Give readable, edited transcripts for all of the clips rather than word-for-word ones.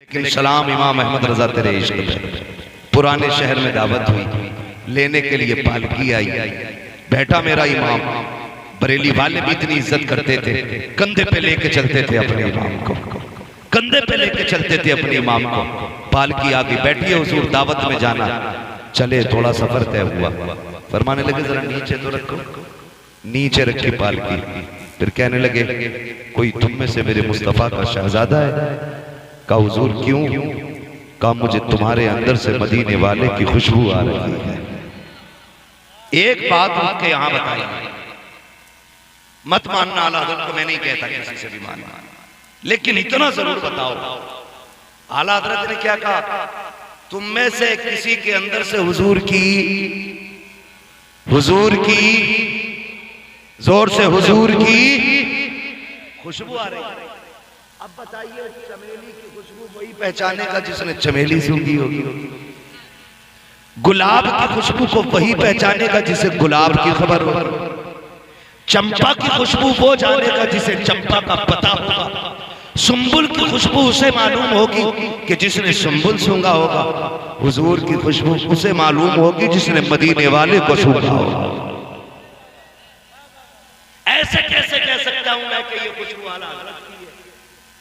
लेकिन सलाम इमाम अहमद रजा तेरे इश्क पे। पुराने शहर में दावत हुई, लेने के लिए पालकी आई, बैठा मेरा इमाम। बरेली वाले भी इतनी इज्जत करते थे, कंधे पे लेके चलते थे अपने इमाम को, कंधे पे लेके चलते थे अपने इमाम को। पालकी आ गई, बैठी है हुजूर, दावत में जाना। चले, थोड़ा सफर तय हुआ, फरमाने लगे जरा नीचे तो रखो। नीचे रखी पालकी, फिर कहने लगे कोई तुम में से मेरे मुस्तफा का शहजादा है? कहा हुजूर क्यों? कहा मुझे तुम्हारे अंदर से मदीने वाले की खुशबू आ रही है। एक बात उनके यहां बताई, मत मानना आला हज़रत को, मैं नहीं कहता किसी से भी मानना, लेकिन इतना जरूर बताओ आला हज़रत ने क्या कहा? तुम में से किसी के अंदर से हुजूर की जोर से हुजूर की खुशबू आ रही है। अब बताइए, चमेली की खुशबू वही पहचाने का जिसने चमेली सूंघी होगी, गुलाब की खुशबू को वही पहचानेगा जिसे गुलाब की खबर होगी, चंपा की खुशबू वो जानेगा जिसे चंपा का पता होगा, सुंबुल की खुशबू उसे मालूम होगी कि जिसने सुंबुल सूंघा होगा, हुजूर की खुशबू उसे मालूम होगी जिसने मदीने वाले को सूंघा होगा। ऐसे कैसे कह सकता हूं मैं कि ये खुशबू आला हज़रत की है,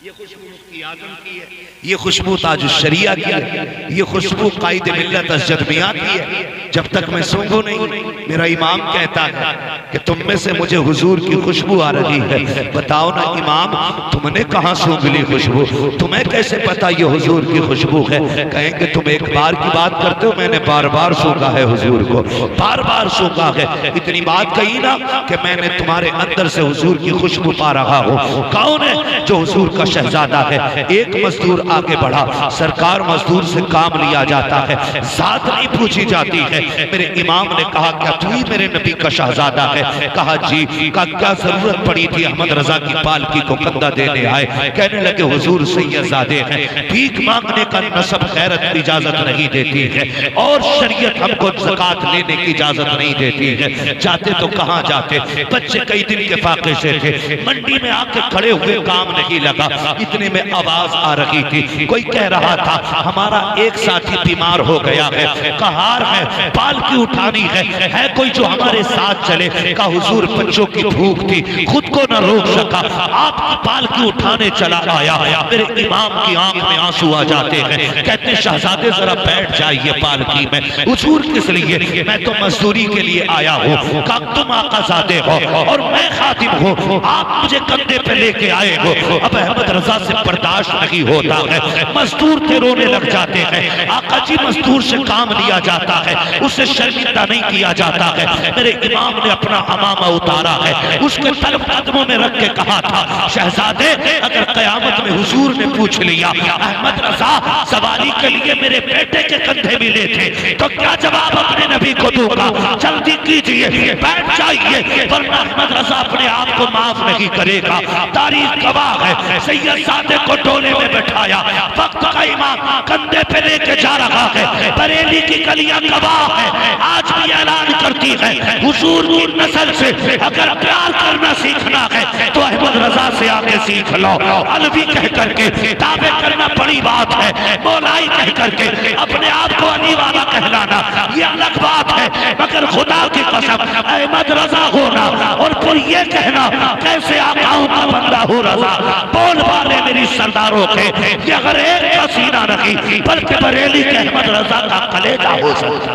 ये खुशबू मुफ्ती आजम की है, ये खुशबू ताजुश शरिया की है, ये खुशबू कायदे मिल्लत असजद मियां की है। जब तक मैं सूंघूं नहीं, मेरा इमाम कहता है कि तुम में से मुझे हुजूर की खुशबू आ रही है। बताओ ना इमाम, तुमने कहां सूंघ ली खुशबू? तुम्हें कैसे पता ये हुजूर की खुशबू है? कहेंगे तुम एक बार की बात करते हो, मैंने बार बार सूंघा है हुजूर को, बार बार सूंघा है। इतनी बात कही ना कि मैंने तुम्हारे अंदर से हुजूर की खुशबू पा रहा हूं। कौन है जो हुजूर का शहजादा है? एक मजदूर आगे बढ़ा, सरकार मजदूर से काम लिया जाता है, जात नहीं पूछी जाती है। मेरे इमाम ने कहा क्या तू ही मेरे नबी का शहजादा है? कहा जी। का क्या जरूरत पड़ी थी? अहमद रजा की पालकी को कंधा देने आए। कहने लगे हुजूर सैयदजादे हैं, भीख मांगने का नसब खैरत इजाजत नहीं देती है और शरीयत हमको ज़कात लेने की इजाजत नहीं देती है। जाते तो कहाँ जाते? बच्चे कई दिन के फाके से थे, मंडी में आके खड़े हुए, काम नहीं लगा। इतने में आवाज आ रही थी, कोई कह रहा था हमारा एक साथी बीमार हो गया है, कहार है, पालकी उठानी है कोई जो हमारे साथ चले? का हुजूर बच्चों की भूख थी, खुद को न रोक सका, आपकी पालकी उठाने चला आया। मेरे इमाम की आंख में आंसू आ जाते हैं, कहते शहजादे जरा बैठ जाइए पालकी में। हुजूर किस लिए? मैं तो मजदूरी के लिए आया हूँ। का तुम आकाजादे हो और मैं खातिम हूँ, आप मुझे कंधे पे लेके आए हो। अब अहमद रजा से बर्दाश्त नहीं होता है, मजदूर के रोने लग जाते हैं। आका जी मजदूर से काम लिया जाता है, उसे शर्मिंदा नहीं किया जाता है। मेरे इमाम ने अपना अमामा उतारा है, उसके तलब कदमों में रख के कहा था शहजादे अगर कयामत में हुजूर ने पूछ लिया अहमद रजा सवारी के लिए मेरे बेटे के कंधे मिले थे तो क्या जवाब अपने नबी को दूंगा? जल्दी कीजिए, बैठ जाइए, वरना अहमद रजा अपने आप को माफ नहीं करेगा। तारीख गवाह है, सैयदजादे को डोले में बैठाया, वक्त का इमाम कंधे पे लेके जा रहा है। बरेली की गलियां गवाह है, आज भी ऐलान करती है हुजूर की नस्ल से अगर प्यार करना सीखना है तो अहमद रजा से आके सीख लो। अलवी कह करके दावे करना बड़ी बात है, मौलाई कह करके अपने आप को अली वाला कहलाना ये अलग बात है, मगर खुदा की कसम अहमद रजा होना और फिर ये कहना कैसे आकाओं का बंदा हो रजा। बोल वाले मेरी सरदारों के ये अगर एक का सीना नहीं बल्कि बरेली के अहमद रजा का कलेजा हो सकता।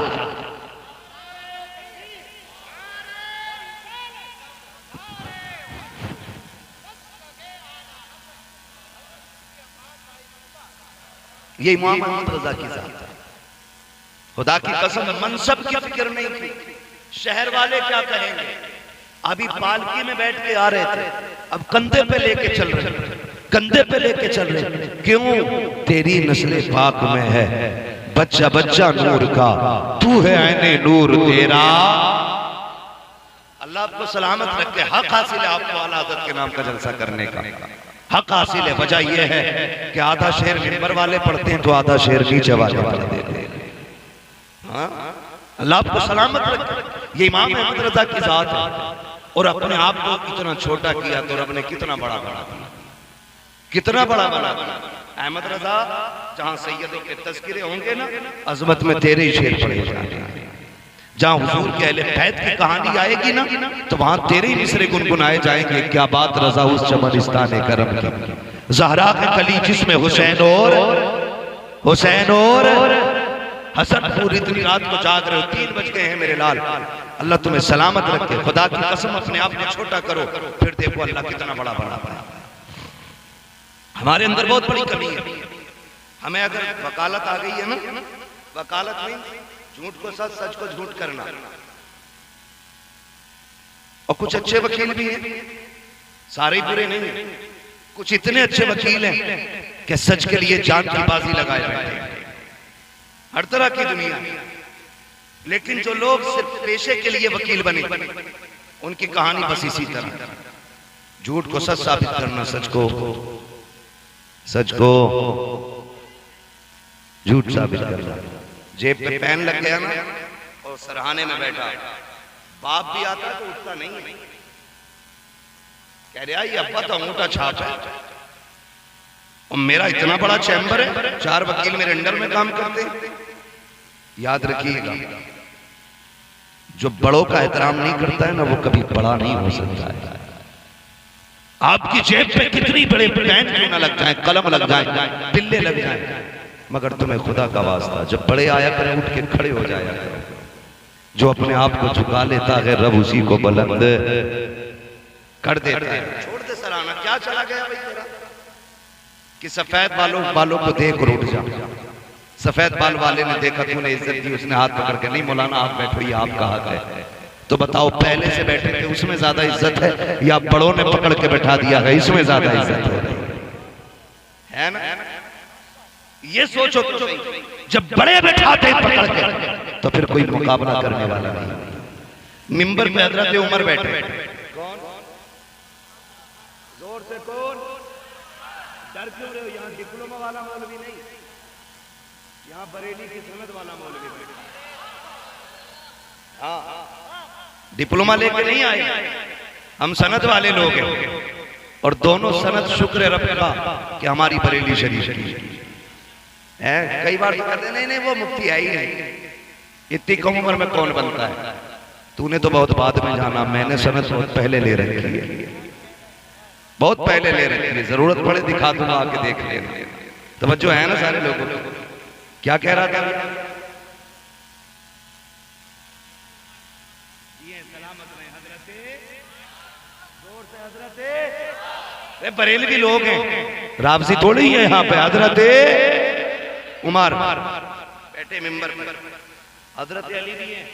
ये इमाम अहमद रजा की जात है। खुदा की कसम मनसब की फिक्र नहीं थी, शहर वाले क्या कहेंगे। अभी पालकी में बैठ के आ रहे थे, अब कंधे पे लेके चल रहे, कंधे पे लेके चल रहे। क्यों? तेरी नस्ल पाक में है बच्चा बच्चा नूर का, तू है ऐने नूर तेरा। अल्लाह आपको सलामत रखे। हक हासिल है आपको आला हज़रत के नाम का जलसा करने का, हक हासिल है। वजह यह है कि आधा शेर मिंबर वाले पढ़ते हैं तो आधा शेर नीचे वाले पढ़ देते हैं। अल्लाह आपको सलामत रखे। ये इमाम अहमद रजा की जात है और अपने आप को इतना छोटा किया तो रब ने कितना बड़ा बना, कितना बड़ा बना। अहमद रजा जहां सैयदों के तज़किरे होंगे ना, अज़मत में तेरे ही शेर पड़े जाएंगे। जहां हुजूर के अहले बैत की कहानी आएगी ना, तो वहां तेरे ही मिसरे गुनगुनाए जाएंगे। क्या बात रज़ा उस चमनिस्तान करम की, ज़हरा के कली जिसमें हुसैन और हसन पूरी इतनी रात को जाग रहे हो, 3 बज गए हैं मेरे लाल। अल्लाह तुम्हें सलामत रखे, खुदा की कसम अपने आप को छोटा करो, फिर देखो अल्लाह कितना बड़ा बना। हमारे अंदर बहुत बड़ी कमी है। हमें अगर वकालत आ गई है ना, वकालत में झूठ को सच, सच को झूठ करना। और कुछ अच्छे वकील भी हैं, सारे ही बुरे नहीं हैं। कुछ इतने अच्छे वकील हैं कि सच के लिए जान की बाजी लगाए बैठे हैं। हर तरह की दुनिया, लेकिन जो लोग सिर्फ पेशे के लिए वकील बने, उनकी कहानी बस इसी तरह, झूठ को सच साबित करना, सच को झूठ साबित करना। जेब पे पेन लग गया ना और सरहाने में बैठा, बाप भी आता तो उठता नहीं है, कह रहा ये अब्बा तो अंगूठा छाप है, और मेरा इतना बड़ा चैम्बर है, 4 वकील मेरे अंडर में काम करते हैं। याद रखिएगा, जो बड़ों का एहतराम नहीं करता है ना, वो कभी बड़ा नहीं हो सकता है। आपकी जेब पे कितनी बड़े पेन क्यों ना लग जाए, कलम लग जाए, बिल्ले लग जाए, मगर तुम्हें खुदा का वास्ता जब बड़े आया करें, उठ के खड़े हो जाया करो। जो अपने आप को झुका लेता है, रब उसी को बुलंद कर देता है। छोड़ दे सराहना, क्या चला गया भाई तेरा, कि सफेद बालों को देख और उठ जा। सफेद बाल वाले ने देखा, तूने इज्जत दी, उसने हाथ पकड़ के, नहीं मौलाना आप बैठो, ये आपका हक है। तो बताओ, पहले से बैठे थे उसमें ज्यादा इज्जत है, या बड़ों ने पकड़ के बैठा दिया है इसमें ज्यादा इज्जत है ना? ये सोचो तो सही, जब बड़े बैठाते हैं पकड़ के, तो फिर कोई मुकाबला करने वाला नहीं। मिंबर पे हजरत उमर बैठे, कौन जोर से, कौन डर क्यों रहे हो? यहाँ डिप्लोमा वाला मौलवी नहीं, यहाँ बरेली की सनद वाला मौलवी बैठा। हाँ, डिप्लोमा लेके नहीं आए, हम सनद वाले लोग हैं, और दोनों सनद शुक्र रब का कि हमारी बरेली शरीफ की है। कई बार तो कहते नहीं वो मुफ्ती है ही नहीं, इतनी कम उम्र में कौन बनता है? तूने तो बहुत बाद में जाना, मैंने सनद बहुत पहले ले रखी है, बहुत पहले ले रखी है, जरूरत पड़े दिखा दूंगा, आके देख लेना। तवज्जो है ना सारे लोगों को? क्या कह रहा था? बरेलवी लोग हैं, राबसी थोड़ी है यहाँ पे। हजरत उमर बैठे मिंबर पर, हजरत अली भी हैं,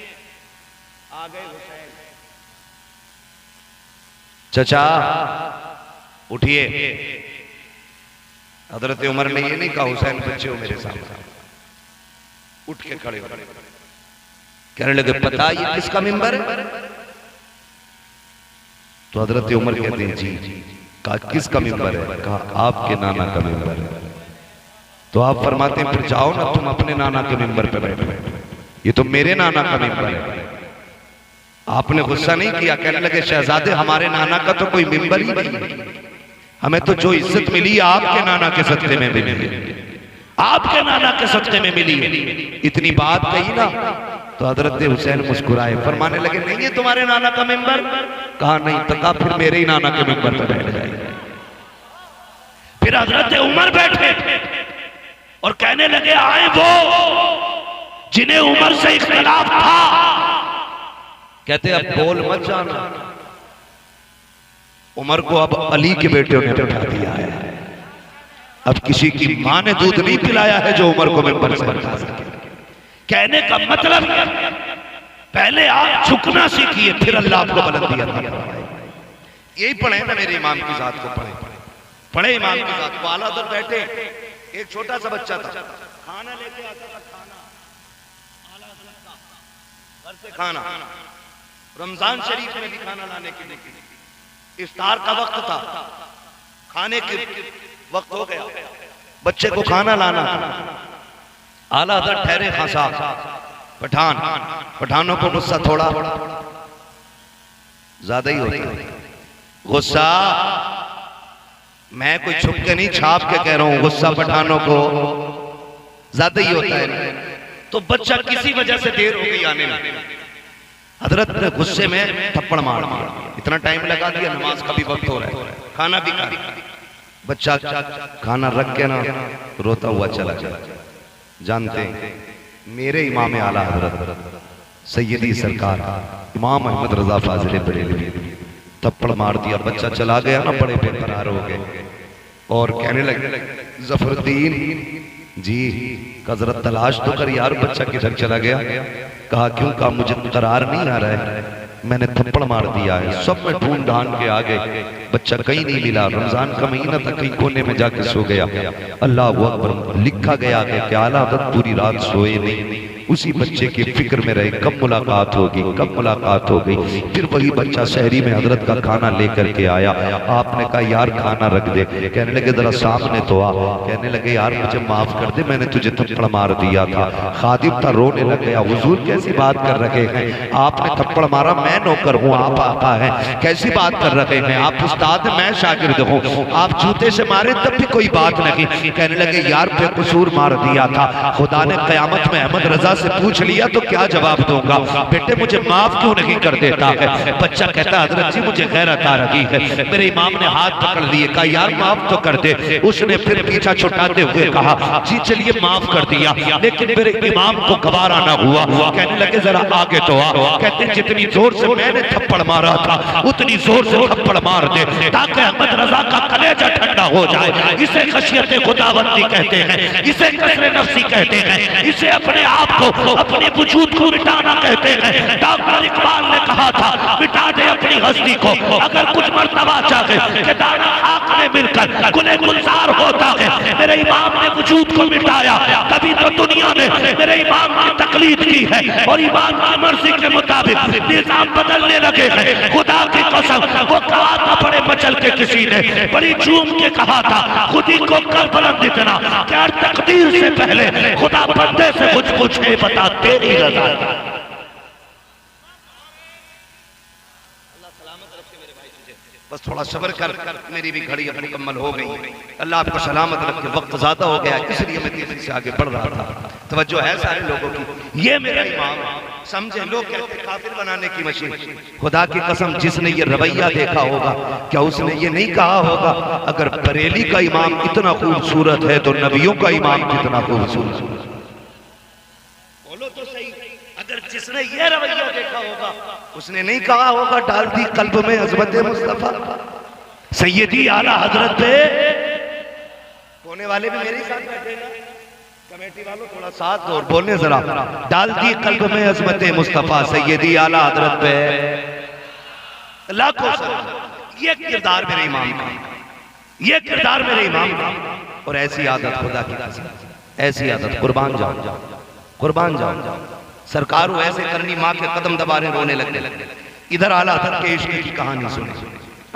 आ गए हुसैन, चचा उठिए। हजरत उमर ने ये नहीं कहा हुसैन बच्चे हो मेरे सामने, उठ के खड़े हो, कहने लगे पता ये किसका मिंबर है? तो हजरत उमर कहते हैं जी। कहा किसका मिंबर है? कहा आपके नाना का मिंबर है। तो आप फरमाते हैं फिर जाओ ना तुम अपने नाना के मिंबर पे बैठो, ये तो मेरे नाना का मिंबर है। आपने गुस्सा नहीं किया, कहने लगे शहजादे हमारे नाना का तो कोई मिंबर ही नहीं, हमें तो जो इज्जत मिली आपके नाना के सदके में मिली, आपके नाना के सदके में मिली। इतनी बात कही ना तो हजरत हुसैन मुस्कुराए, फरमाने लगे नहीं ये तुम्हारे नाना का मिंबर? कहा नहीं। तो कहा फिर मेरे ही नाना के मिंबर पर बैठ जाए। फिर हजरत उमर बैठे और कहने लगे आए वो जिन्हें उमर से इख्तिलाफ था। कहते अब बोल मत जाना, उमर को अब अली के बेटे ने बैठा दिया है। अब किसी की मां ने दूध नहीं पिलाया है जो उमर को मिंबर से बैठा सके। कहने का मतलब पहले आप झुकना सीखिए, फिर अल्लाह आपको बुलंदी अता फरमाएगा। यही पढ़े ना मेरे इमाम की जात को, पढ़े इमाम की जात को। आला उधर बैठे एक छोटा सा बच्चा था, खाना लेके आता था, खाना आला घर से खाना, रमजान शरीफ में भी खाना लाने के लिए इफ्तार का वक्त था, खाने के वक्त हो गया, बच्चे को खाना लाना। आला हज़रत ठहरे खां साहब पठानों को गुस्सा थोड़ा ज्यादा ही होता है। गुस्सा मैं कोई छुप के नहीं छाप के कह रहा हूं, गुस्सा पठानों को ज्यादा ही होता है। तो बच्चा किसी वजह से देर हो गई आने में, हजरत ने गुस्से में थप्पड़ मार दिया, इतना टाइम लगा दिया, नमाज का भी वक्त हो रहा है, खाना भी खा, बच्चा खाना रख के ना रोता हुआ चला गया। जानते हैं मेरे इमाम आला हजरत सैयदी सरकार इमाम अहमद रजा फाजिल बरेलवी थप्पड़ मार दिया, बच्चा चला गया ना, बड़े बेकरार हो गए और कहने लगे जफरुद्दीन जी हजरत तलाश तो कर यार, बच्चा किधर चला गया? कहा क्यों? कहा मुझे करार नहीं आ रहा है, मैंने थप्पड़ मार दिया है। सब में ढूंढ ढांड के आ गए, बच्चा कहीं नहीं मिला। रमजान का महीना था, कहीं कोने में जाके सो गया। अल्लाह अकबर, लिखा गया है कि आला हज़रत पूरी रात सोए नहीं, उसी बच्चे की फिक्र में रहे, कब मुलाकात होगी, कब मुलाकात हो गई। फिर वही बच्चा शहरी में हजरत का खाना लेकर के आया, आपने कहा यार खाना रख दे, कहने लगे जरा सामने तो आ, कहने लगे यार मुझे माफ कर दे, मैंने तुझे थप्पड़ मार दिया था। खादिम था, रोने लग गया, हुजूर कैसी बात कर रहे हैं, आपने थप्पड़ मारा, मैं नौकर हूँ, आप आका है, कैसी बात कर रहे हैं, आप उस्ताद मैं शागिर्द हूँ, आप जूते से मारे तब भी कोई बात नहीं। कहने लगे यार बेकसूर मार दिया था, खुदा ने कयामत में अहमद रजा से पूछ लिया तो क्या जवाब दूंगा, बेटे मुझे माफ क्यों नहीं कर देता है? बच्चा कहता हजरत जी मुझे गैरत आ रही है। मेरे इमाम ने हाथ पकड़ लिए, कहा यार माफ तो कर दे। उसने फिर पीछा छुटाते हुए कहा जी चलिए माफ कर दिया, लेकिन मेरे इमाम को गवारा ना हुआ। कहने लगे जरा आगे तो आ, कहते जितनी जोर से मैंने थप्पड़ मारा था उतनी जोर से थप्पड़ मार दे ताकि अहमद रजा का कलेजा ठंडा हो जाए। इसे खशियत खुदावंदी कहते हैं, इसे कसरे नफ्सी कहते हैं, इसे अपने आप को, अपने वजूद को मिटाना कहते हैं। डॉक्टर इकबाल ने कहा था मिटा दे अपनी हस्ती को, अगर कुछ मर्तबा चाहे कि दाना खाक में मिलकर गुले गुलजार होता है। मेरे इमाम ने वजूद को मिटाया, तभी तो दुनिया ने मेरे इमाम की तकलीद की है और इमाम की मर्जी के मुताबिक निजाम बदलने लगे हैं। खुदा की कसम वो कहा था बड़े मचल के किसी ने बड़ी झूम के कहा था खुदी को कर बुलंद इतना क्या तकदीर से पहले खुदा बंदे से कुछ पूछे बता तेरी रजा। बस थोड़ा सब्र कर, मेरी भी घड़ी अब मुकम्मल हो गई। अल्लाह आपको सलामत रखे, वक्त ज्यादा हो गया इसलिए मैं तेजी से आगे बढ़ रहा था। तवज्जो है सारे लोगों की, ये मेरा इमाम समझे। लोग कहते काफिर बनाने की मशीन, खुदा की कसम जिसने ये रवैया देखा होगा क्या उसने ये नहीं कहा होगा अगर बरेली का इमाम इतना खूबसूरत है तो नबियों का इमाम कितना खूबसूरत? बोलो तो सही, अगर जिसने ये रवैया देखा होगा उसने नहीं कहा होगा डाल दी कल्ब में अज़मत मुस्तफा सैयदी आला हजरत पे। होने वाले भी मेरे साथ बैठे ना, कमेटी वालों थोड़ा साथ और बोलने जरा, डाल दी कल्ब में अज़मत मुस्तफा सैयदी आला हजरत पे लाखों सलाम। ये किरदार मेरे इमाम का, ये किरदार मेरे इमाम का। और ऐसी आदत खुदा की कसम, ऐसी आदत कुर्बान जाओ, कुर्बान जाओ। सरकार वो ऐसे करनी, माँ के कदम दबा रहे रोने लगने लगे। इधर आला हज़रत के इश्क की कहानी सुने,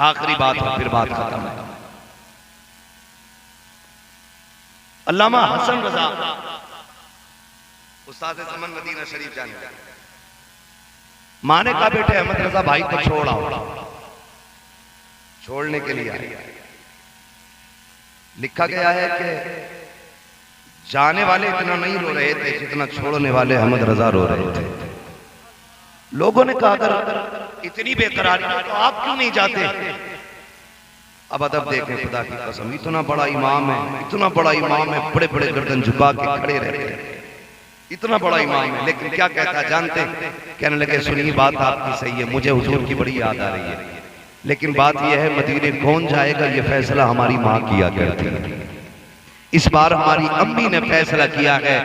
आखिरी बात है फिर बात खत्म है। अल्लामा हसन रजा उस्ताद ज़मान मदीना शरीफ जाने, माँ ने कहा बेटे अहमद रजा भाई को छोड़ आओ, छोड़ने के लिए आए। लिखा गया है कि जाने वाले इतना नहीं रो रहे थे जितना छोड़ने वाले अहमद रजा रो रहे थे। लोगों ने कहा अगर इतनी बेकरारी तो आप क्यों नहीं जाते? अब अदब देखें खुदा की कसम, इतना बड़ा इमाम है, इतना बड़ा इमाम है, बड़े बड़े गर्दन झुका के खड़े रहते हैं, इतना बड़ा इमाम है, लेकिन क्या कहता जानते? कहने लगे सुनिए बात आपकी सही है, मुझे हुजूर की बड़ी याद आ रही है, लेकिन बात यह है मदीने कौन जाएगा ये फैसला हमारी माँ किया करती है। इस बार हमारी अम्मी ने फैसला किया है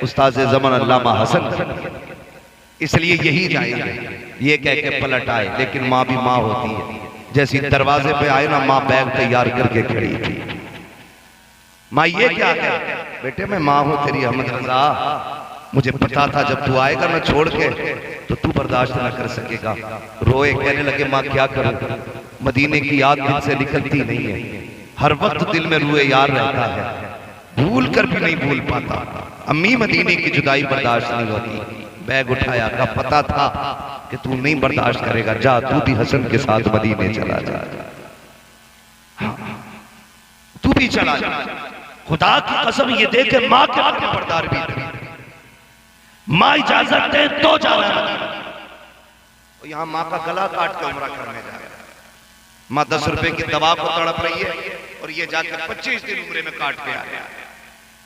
उस्ताद ज़मान अल्लामा हसन, इसलिए यही जाएंगे। ये कह के पलट आए, लेकिन माँ भी माँ होती है। जैसी दरवाजे पे आए ना, माँ बैग तैयार करके खड़ी थी। माँ ये क्या है? बेटे मैं माँ हूँ तेरी अहमद रजा, मुझे पता था जब तू आएगा ना छोड़ के तो तू बर्दाश्त न कर सकेगा। रोए, कहने लगे माँ क्या करूं, मदीने की याद दिल से निकलती नहीं है, हर वक्त दिल में रुए यार रहता है, भूल कर भी नहीं भूल पाता। अम्मी मदीने की जुदाई बर्दाश्त नहीं होती। बैग उठाया, का पता था कि तू नहीं बर्दाश्त करेगा, जा तू भी हसन के साथ मदीने चला जा, तू भी चला जा। खुदा की कसम ये देखे माँ के आगे पर्दार भी थे, माँ इजाजत दे तो जाना मदीना। तो यहां माँ का गला काट के उम्रा करने जा रहा है, माँ 10 रुपए की दवा को तड़प रही है और ये जाकर 25 दिन उम्रे में काट के आया।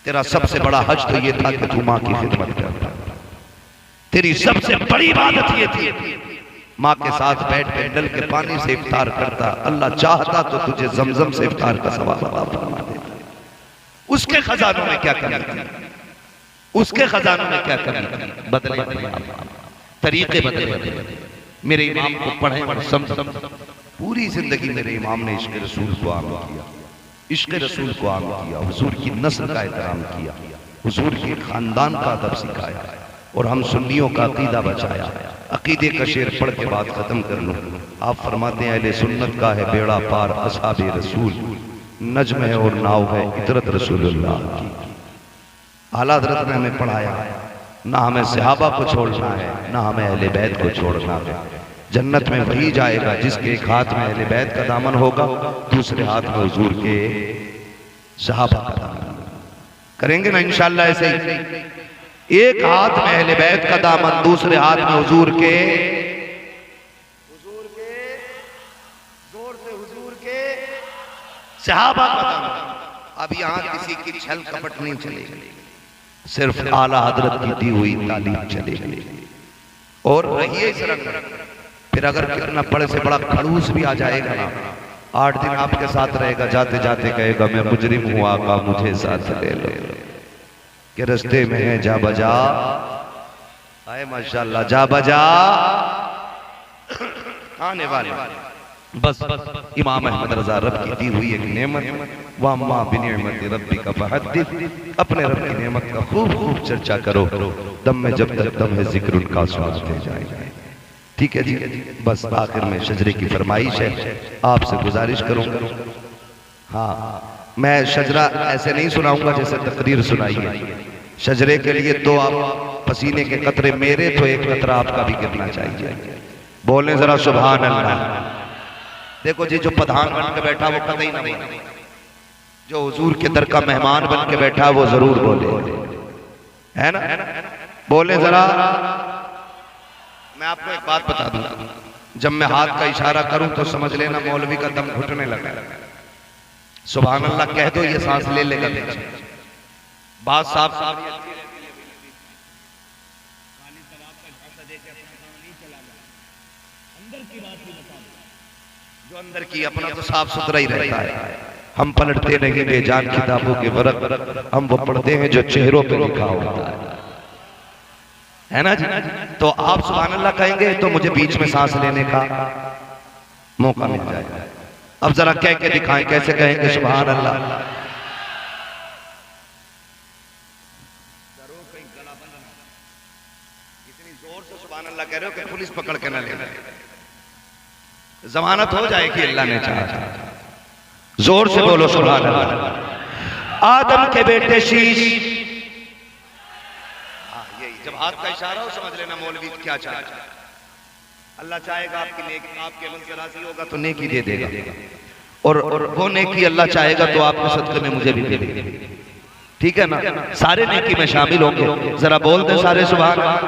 तेरा सबसे बड़ा हज तो ये था कि तू माँ की खिदमत करता, तेरी सबसे बड़ी इबादत ये थी माँ के साथ बैठ के डल के पानी से इफ्तार करता। अल्लाह चाहता तो तुझे जमजम से इफ्तार का सवाब अता फरमा देता। उसके खजानों में क्या कमी थी, उसके खजानों में क्या कमी थी? बदले तरीके बदले। मेरे इमाम को पढ़े और समझ, पूरी जिंदगी मेरे इमाम ने इश्क रसूल को आम किया, इश्क रसूल को आम किया, हुजूर की नस्ल का एहतराम किया, हुजूर के खानदान का अदब सिखाया और हम सुन्नियों का अकीदा बचाया। अकीदे का शेर पढ़ के बात खत्म कर लूं। आप फरमाते हैं अहले सुन्नत का है बेड़ा पार असहाबे रसूल, नज्म है और नाव है इतरत रसूलुल्लाह की। आला हज़रत ने हमें पढ़ाया, ना हमें सहाबा को छोड़ना है, ना हमें अहले बैत को छोड़ना है। जन्नत में वही जाएगा जिसके एक हाथ में अहले बैत का दामन होगा, दूसरे हाथ में हुजूर के सहाबा का दामन। करेंगे ना इंशाअल्लाह ऐसे ही? एक हाथ में अहले बैत का दामन, दूसरे हाथ में हुजूर के जोर से हुजूर के सहाबा का दामन। अब यहां किसी की छल कपट नहीं चलेगी, सिर्फ आला हजरत की दी हुई तालीम चलेगी। और रहिए इस रंग, फिर अगर कितना बड़े से बड़ा खड़ूस भी आ जाएगा ना, 8 दिन आपके साथ रहेगा, जाते जाते कहेगा मैं मुजरिम हूं आका मुझे साथ ले लो, के रस्ते में है जा बजा, आए माशाल्लाह जा बजा आने वाले। बस इमाम अहमद रजा रब की दी हुई एक नेमत, वाम्मा बिनिअमति रब्बिका फहद्दिस, अपने रब की नेमत का खूब खूब चर्चा करो, दम में जब तक दम है जिक्र उनका सुनाते जाएगा। ठीक है जी। बस आखिर में शजरे की फरमाइश है, आपसे गुजारिश करूंगा। हाँ, मैं शजरा ऐसे नहीं सुनाऊंगा जैसे तकरीर सुनाई है। शजरे के लिए तो आप पसीने के कतरे मेरे, तो एक कतरा आपका भी गिरना चाहिए। बोले जरा सुभान अल्लाह। देखो जी, जो प्रधान बन के बैठा वो कतई ना बोले, जो हुजूर के दर का मेहमान बन के बैठा वो जरूर बोले, है ना? बोले जरा। मैं आपको एक बात बता दूं, जब मैं हाथ का इशारा करूं तो समझ लेना मौलवी का दम घुटने लगा। सुभान अल्लाह कह दो, ये सांस ले लेगा पीछे। बात साफ जो अंदर की अपना तो साफ सुथरा ही रहता है। हम पलटते नहीं बेजान किताबों के वरक, हम वो पढ़ते हैं जो चेहरों पे लिखा होता है ना जी? तो आप सुभान अल्लाह कहेंगे तो मुझे बीच में सांस लेने का मौका मिल जाएगा। अब जरा कह के दिखाएं, कैसे कहेंगे सुभान अल्लाह? इतनी जोर से सुभान अल्लाह कह रहे हो कि पुलिस पकड़ के ना ले जाए, जमानत हो जाएगी अल्लाह ने चाहा। जोर से बोलो सुभान अल्लाह। आदम के बेटे शीश, यही जब हाथ का इशारा हो समझ लेना मौलवी क्या चाहता है। अल्लाह चाहेगा आपकी नेकी, आपके अमल से राजी होगा तो नेकी दे देगा, और वो नेकी अल्लाह चाहेगा तो आपके सदक़े में मुझे भी दे देगा। ठीक है ना? सारे नेकी में शामिल होंगे। जरा बोल दे सारे सुभान अल्लाह।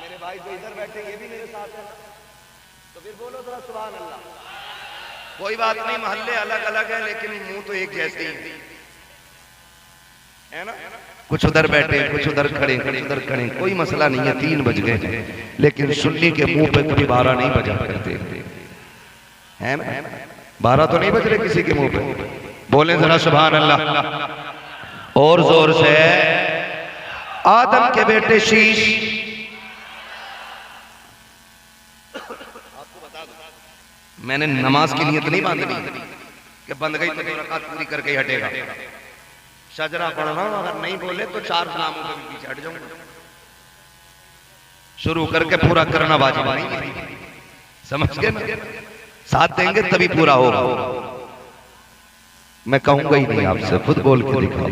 मेरे भाई जो इधर बैठे ये भी मेरे साथ है, तो फिर बोलो जरा सुभान अल्लाह। कोई बात नहीं, मोहल्ले अलग अलग है लेकिन मुंह तो एक जैसे ही है ना? कुछ उधर बैठे, कुछ उधर खड़े, कुछ उधर खड़े, कोई मसला नहीं है। 3 बज गए, लेकिन सुन्नी के मुंह पे कभी 12 नहीं बजा करते, है ना? 12 तो नहीं बज रहे किसी के मुंह पे। बोले जरा सुभान अल्लाह और जोर से। आदम के बेटे शीश, आपको बता दो, मैंने नमाज की नियत नहीं बांधनी कि बंद गई तो 2 रकात पूरी करके हटेगा। शजरा पढ़ रहा हूं, अगर नहीं बोले तो 4 नामों के पीछे हट जाऊंगा। शुरू करके पूरा करना वाजिब नहीं, समझ गए ना? साथ देंगे तभी पूरा होगा। मैं कहूंगा ही नहीं आपसे, खुद बोल के दिखाओ।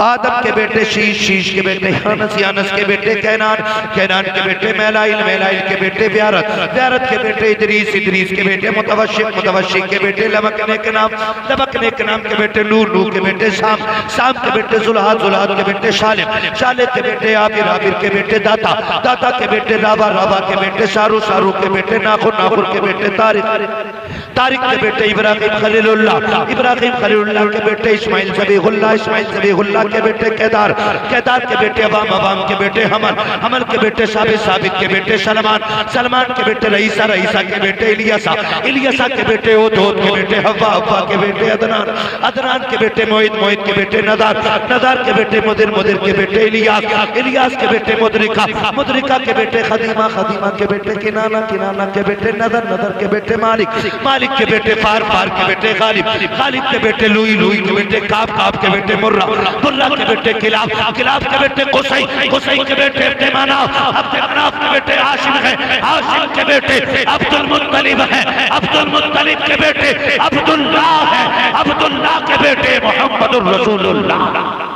आदम के बेटे शीश, शीश के बेटे यानस, यानस के बेटे कैनान, कैनान के बेटे मैलाइल, मैलाइल के बेटे ब्यारत, ब्यारत के बेटे इदरीस, इदरीस के बेटे मुतवशिक, मुतवशिक के बेटे लबक नेक नाम, लबक नेक नाम के बेटे नूह, नूह के बेटे शाम, शाम के बेटे जुल्हाद, जुल्हाद के बेटे शालिम, शालिम के बेटे आबिर, आबिर के बेटे दाता, दाता के बेटे राबा, राबा के बेटे शारू, शारू के बेटे नाखुर, नाखुर के बेटे तारिक, तारिक के बेटे इब्राहिम खलीलुल्लाह, इब्राहिम खलीलुल्लाह के बेटे इस्माइल ज़बीहुल्लाह, इस्माइल ज़बीहुल्लाह के बेटे केदार, केदार के बेटे अवाम, अवाम के बेटे हमल, हमल के बेटे साबित, साबित के बेटे सलमान, सलमान के बेटे रईसा, रईसा के बेटे इलियासा, इलियासा के बेटे ओद, ओद के बेटे हव्वा, हव्वा के बेटे अदनान, अदनान के बेटे मोहित, मोहित के बेटे नदार, नदार के बेटे मुदिर, मुदिर के बेटे इलियास, इलियास के बेटे मुदरिका, मुदरिका के बेटे खदीमा, खदीमा के बेटे किनाना, किनाना के बेटे नदर, नदर के बेटे मालिक, मालिक के बेटे फार, फार के बेटे गालिब, गालिब के बेटे लुई, लुई के बेटे काब, काब के बेटे मुर्रा, मुर्रा के बेटे किलाब, किलाब के बेटे कुसई, कुसई के बेटे अब्दे मनाफ, अब्दे मनाफ के बेटे हाशिम है, हाशिम के बेटे अब्दुल मुत्तलिब है, अब्दुल मुत्तलिब के बेटे अब्दुल्लाह है, अब्दुल्लाह के बेटे मोहम्मदुर रसूलुल्लाह।